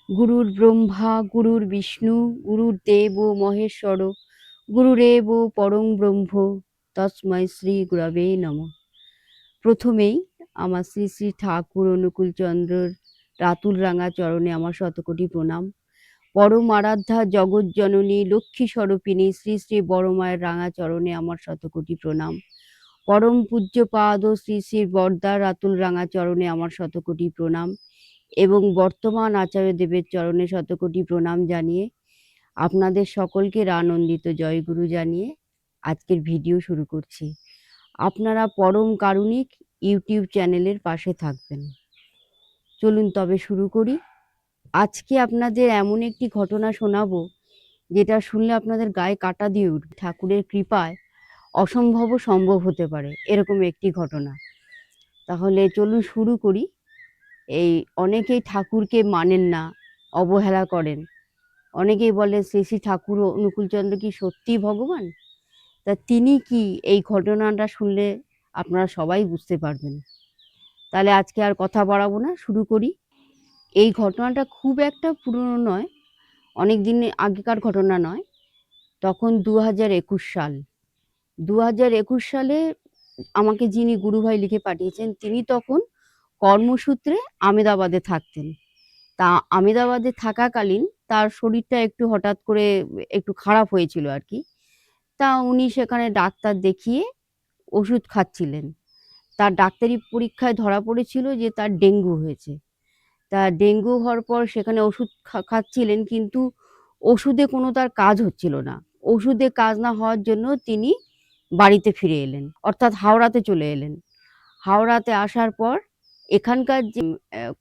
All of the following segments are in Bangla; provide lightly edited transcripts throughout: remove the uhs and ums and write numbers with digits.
গুরুর ব্রহ্মা গুরুর বিষ্ণু গুরুর্দেব মহেশ্বর গুরুরেব পরং ব্রহ্ম তস্মৈ শ্রী গুরবে নমঃ। প্রথমেই আমার শ্রী শ্রী ঠাকুর অনুকূলচন্দ্রর রাতুল রাঙা চরণে আমার শতকোটি প্রণাম। পরম আরাধ্যা জগৎ জননী লক্ষ্মী স্বরূপিণী শ্রী শ্রী বড় মায়ের রাঙা চরণে আমার শতকোটি প্রণাম। পরম পূজ্যপাদ শ্রী শ্রী বরদার রাতুল রাঙা চরণে আমার শতকোটি প্রণাম এবং বর্তমান আচার্য দেবের চরণে শতকোটি প্রণাম জানিয়ে আপনাদের সকলকে আনন্দিত জয়গুরু জানিয়ে আজকের ভিডিও শুরু করছি। আপনারা পরম কারুণিক ইউটিউব চ্যানেলের পাশে থাকবেন। চলুন তবে শুরু করি। আজকে আপনাদের এমন একটি ঘটনা শোনাবো যেটা শুনলে আপনাদের গায়ে কাঁটা দিয়ে উঠবে। ঠাকুরের কৃপায় অসম্ভব সম্ভব হতে পারে এরকম একটি ঘটনা। তাহলে চলুন শুরু করি। এই অনেকেই ঠাকুরকে মানেন না, অবহেলা করেন। অনেকেই বলে শ্রী শ্রী ঠাকুর অনুকূলচন্দ্র কি সত্যিই ভগবান? তা তিনি কি, এই ঘটনাটা শুনলে আপনারা সবাই বুঝতে পারবেন। তাহলে আজকে আর কথা বাড়াবো না, শুরু করি। এই ঘটনাটা খুব একটা পুরনো নয়, অনেক দিন আগেকার ঘটনা নয়। তখন 2021 সাল। 2021 সালে আমাকে যিনি গুরুভাই লিখে পাঠিয়েছেন তিনি তখন কর্মসূত্রে আমেদাবাদে থাকতেন। তা আমেদাবাদে থাকাকালীন তার শরীরটা একটু হঠাৎ করে একটু খারাপ হয়েছিল আর কি। তা উনি সেখানে ডাক্তার দেখিয়ে ওষুধ খাচ্ছিলেন। তার ডাক্তারি পরীক্ষায় ধরা পড়েছিল যে তার ডেঙ্গু হয়েছে। তা ডেঙ্গু হওয়ার পর সেখানে ওষুধ খাচ্ছিলেন, কিন্তু ওষুধে কোনো তার কাজ হচ্ছিল না। ওষুধে কাজ না হওয়ার জন্য তিনি বাড়িতে ফিরে এলেন, অর্থাৎ হাওড়াতে চলে এলেন। হাওড়াতে আসার পর এখানকার যে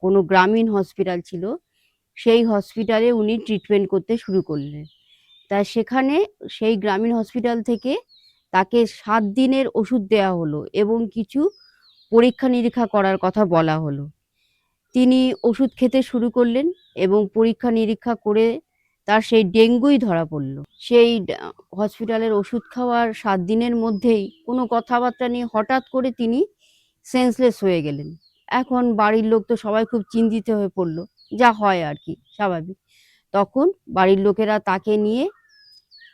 কোনো গ্রামীণ হসপিটাল ছিল সেই হসপিটালে উনি ট্রিটমেন্ট করতে শুরু করলেন। তা সেখানে সেই গ্রামীণ হসপিটাল থেকে তাকে 7 দিনের ওষুধ দেওয়া হলো এবং কিছু পরীক্ষা নিরীক্ষা করার কথা বলা হলো। তিনি ওষুধ খেতে শুরু করলেন এবং পরীক্ষা নিরীক্ষা করে তার সেই ডেঙ্গুই ধরা পড়ল। সেই হসপিটালের ওষুধ খাওয়ার 7 দিনের মধ্যেই কোনো কথাবার্তা নিয়ে হঠাৎ করে তিনি সেন্সলেস হয়ে গেলেন। এখন বাড়ির লোক তো সবাই খুব চিন্তিত হয়ে পড়ল, যা হয় আর কি স্বাভাবিক। তখন বাড়ির লোকেরা তাকে নিয়ে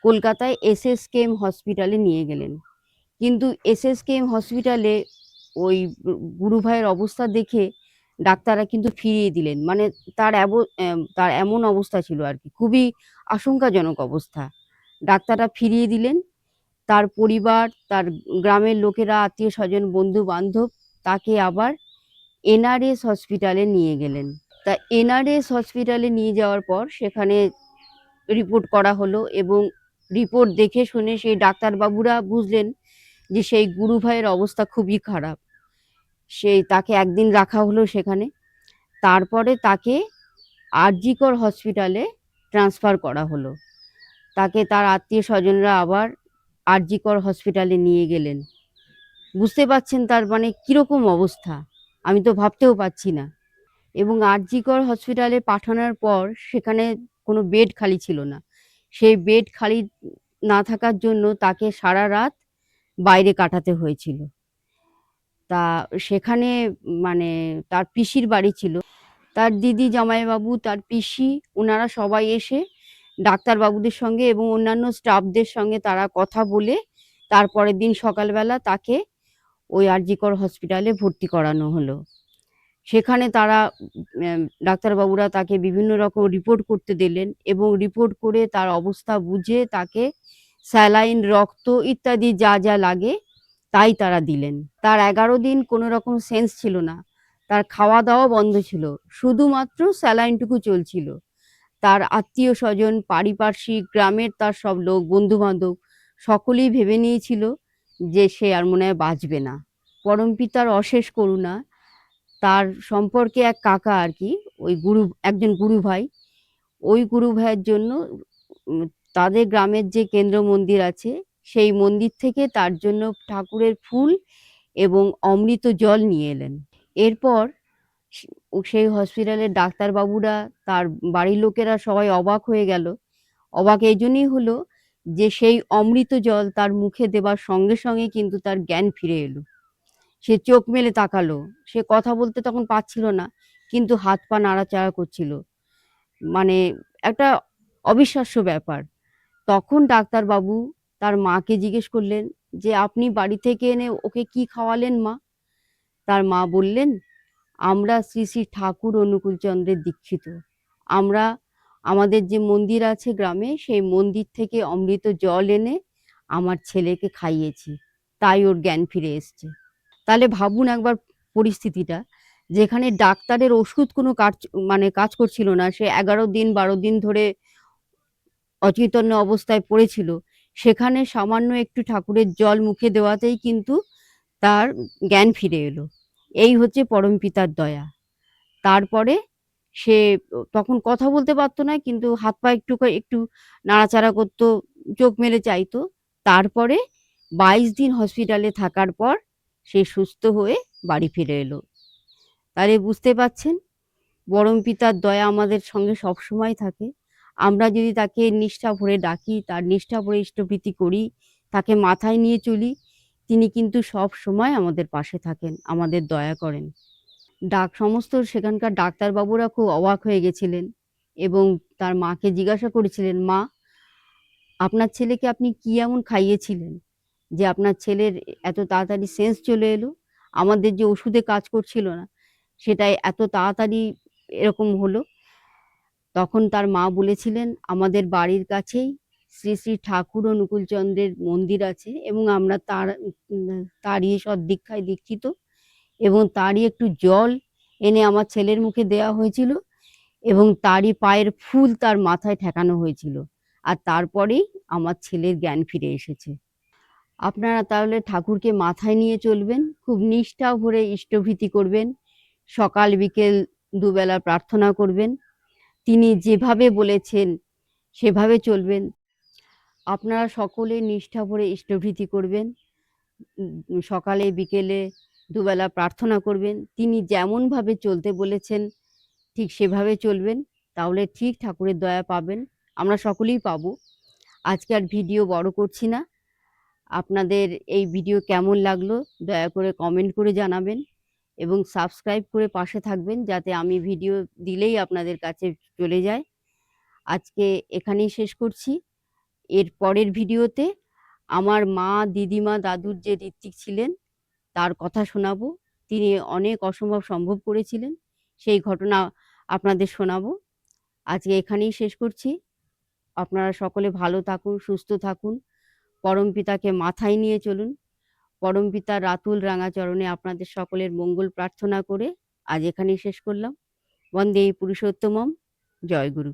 কলকাতায় এসএসকেএম হসপিটালে নিয়ে গেলেন। কিন্তু এসএসকেএম হসপিটালে ওই গুরু ভাইয়ের অবস্থা দেখে ডাক্তাররা কিন্তু ফিরিয়ে দিলেন। মানে তার এমন অবস্থা ছিল আর কি, খুবই আশঙ্কাজনক অবস্থা। ডাক্তাররা ফিরিয়ে দিলেন। তার পরিবার, তার গ্রামের লোকেরা, আত্মীয় স্বজন, বন্ধু বান্ধব তাকে আবার এনআরএস হসপিটালে নিয়ে গেলেন। তা এনআরএস হসপিটালে নিয়ে যাওয়ার পর সেখানে রিপোর্ট করা হলো এবং রিপোর্ট দেখে শুনে সেই ডাক্তারবাবুরা বুঝলেন যে সেই গুরু ভাইয়ের অবস্থা খুবই খারাপ। তাকে একদিন রাখা হলো সেখানে। তারপরে তাকে আরজিকর হসপিটালে ট্রান্সফার করা হলো। তাকে তার আত্মীয় স্বজনরা আবার আরজিকর হসপিটালে নিয়ে গেলেন। বুঝতে পারছেন তার মানে কিরকম অবস্থা, আমি তো ভাবতেও পারছি না। এবং আরজিকর হসপিটালে পাঠানোর পর সেখানে কোনো বেড খালি ছিল না। সেই বেড খালি না থাকার জন্য তাকে সারা রাত বাইরে কাটাতে হয়েছিল। তা সেখানে মানে তার পিসির বাড়ি ছিল। তার দিদি, জামাইবাবু, তার পিসি, ওনারা সবাই এসে ডাক্তারবাবুদের সঙ্গে এবং অন্যান্য স্টাফদের সঙ্গে তারা কথা বলে তারপরের দিন সকালবেলা তাকে ওই আরজিকর হসপিটালে ভর্তি করানো হলো। সেখানে তারা ডাক্তারবাবুরা তাকে বিভিন্ন রকম রিপোর্ট করতে দিলেন এবং রিপোর্ট করে তার অবস্থা বুঝে তাকে স্যালাইন, রক্ত ইত্যাদি যা যা লাগে তাই তারা দিলেন। তার 11 দিন কোনো রকম সেন্স ছিল না। তার খাওয়া দাওয়া বন্ধ ছিল, শুধুমাত্র স্যালাইনটুকু চলছিল। তার আত্মীয় স্বজন, পারিপার্শ্বিক, গ্রামের তার সব লোক, বন্ধু বান্ধব সকলেই ভেবে নিয়েছিল যে সে আর মনে হয় বাঁচবে না। পরমপিতার অশেষ করুণা, তার সম্পর্কে এক কাকা আর কি, ওই একজন গুরু ভাই, ওই গুরু ভাইয়ের জন্য উম, তাদের গ্রামের যে কেন্দ্র মন্দির আছে সেই মন্দির থেকে তার জন্য ঠাকুরের ফুল এবং অমৃত জল নিয়ে এলেন। এরপর সেই হসপিটালের ডাক্তারবাবুরা, তার বাড়ির লোকেরা সবাই অবাক হয়ে গেল। অবাক এই জন্যই হলো যে সেই অমৃত জল তার মুখে দেবার সঙ্গে সঙ্গে কিন্তু তার জ্ঞান ফিরে এলো। সে চোখ মেলে তাকালো। সে কথা বলতে তখন পারছিল না, কিন্তু হাত পা নাড়াচাড়া করছিল। মানে একটা অবিশ্বাস্য ব্যাপার। তখন ডাক্তারবাবু তার মাকে জিজ্ঞেস করলেন যে, "আপনি বাড়ি থেকে এনে ওকে কি খাওয়ালেন মা?" তার মা বললেন, "আমরা শ্রী শ্রী ঠাকুর অনুকূলচন্দ্রের দীক্ষিত। আমরা আমাদের যে মন্দির আছে গ্রামে, সেই মন্দির থেকে অমৃত জল এনে আমার ছেলেকে খাইয়েছি। তাই ওর জ্ঞান ফিরে এসছে।" তাহলে ভাবুন একবার পরিস্থিতিটা, যেখানে ডাক্তারের ওষুধ কোনো কাজ করছিল না। সে ১১ দিন ১২ দিন ধরে অচৈতন্য অবস্থায় পড়েছিল। সেখানে সামান্য একটু ঠাকুরের জল মুখে দেওয়াতেই কিন্তু তার জ্ঞান ফিরে এলো। এই হচ্ছে পরমপিতার দয়া। তারপরে সে তখন কথা বলতে পারত না, কিন্তু হাত পা একটু নাড়াচাড়া করত, চোখ মেলে চাইতো। তারপরে ২২ দিন হসপিটালে থাকার পর সে সুস্থ হয়ে বাড়ি ফিরে এলো। তাহলে বুঝতে পারছেন, পরমপিতার দয়া আমাদের সঙ্গে সবসময় থাকে। আমরা যদি তাকে নিষ্ঠা ভরে ডাকি, তার নিষ্ঠা ভরে ইষ্টভৃতি করি, তাকে মাথায় নিয়ে চলি, তিনি কিন্তু সবসময় আমাদের পাশে থাকেন, আমাদের দয়া করেন। সমস্ত সেখানকার ডাক্তারবাবুরা খুব অবাক হয়ে গেছিলেন এবং তার মাকে জিজ্ঞাসা করেছিলেন, "মা, আপনার ছেলেকে আপনি কি এমন খাইয়েছিলেন যে আপনার ছেলের এত তাড়াতাড়ি সেন্স চলে এলো? আমাদের যে ওষুধে কাজ করছিল না, সেটাই এত তাড়াতাড়ি এরকম হলো?" তখন তার মা বলেছিলেন, "আমাদের বাড়ির কাছেই শ্রী শ্রী ঠাকুর অনুকূলচন্দ্রের মন্দির আছে এবং আমরা তারই সদ্দীক্ষায় দীক্ষিত, এবং তারই একটু জল এনে আমার ছেলের মুখে দেওয়া হয়েছিল এবং তারই পায়ের ফুল তার মাথায় ঠেকানো হয়েছিল। আর তারপরেই আমার ছেলের জ্ঞান ফিরে এসেছে।" আপনারা তাহলে ঠাকুরকে মাথায় নিয়ে চলবেন, খুব নিষ্ঠা ভরে ইষ্টভৃতি করবেন, সকাল বিকেল দুবেলা প্রার্থনা করবেন। তিনি যেভাবে বলেছেন সেভাবে চলবেন। আপনারা সকলে নিষ্ঠা ভরে ইষ্টভৃতি করবেন। সকালে বিকেলে দুবেলা প্রার্থনা করবেন। তিনি যেমনভাবে চলতে বলেছেন ঠিক সেভাবে চলবেন। তাহলে ঠিক ঠাকুরের দয়া পাবেন। আমরা সকলেই পাবো। আজকে আর ভিডিও বড় করছি না। আপনাদের এই ভিডিও কেমন লাগলো দয়া করে কমেন্ট করে জানাবেন এবং সাবস্ক্রাইব করে পাশে থাকবেন, যাতে আমি ভিডিও দিলেই আপনাদের কাছে চলে যায়। আজকে এখানেই শেষ করছি। এর পরের ভিডিওতে আমার মা, দিদিমা, দাদুর যে ঋত্বিক ছিলেন তার কথা শোনাবো। তিনি অনেক অসম্ভব সম্ভব করেছিলেন। সেই ঘটনা আপনাদের শোনাবো। আজকে এখানেই শেষ করছি। আপনারা সকলে ভালো থাকুন, সুস্থ থাকুন। পরমপিতাকে মাথায় নিয়ে চলুন। পরমপিতার রাতুল রাঙা চরণে আপনাদের সকলের মঙ্গল প্রার্থনা করে আজ এখানেই শেষ করলাম। বন্দে পুরুষোত্তমম। জয় গুরু।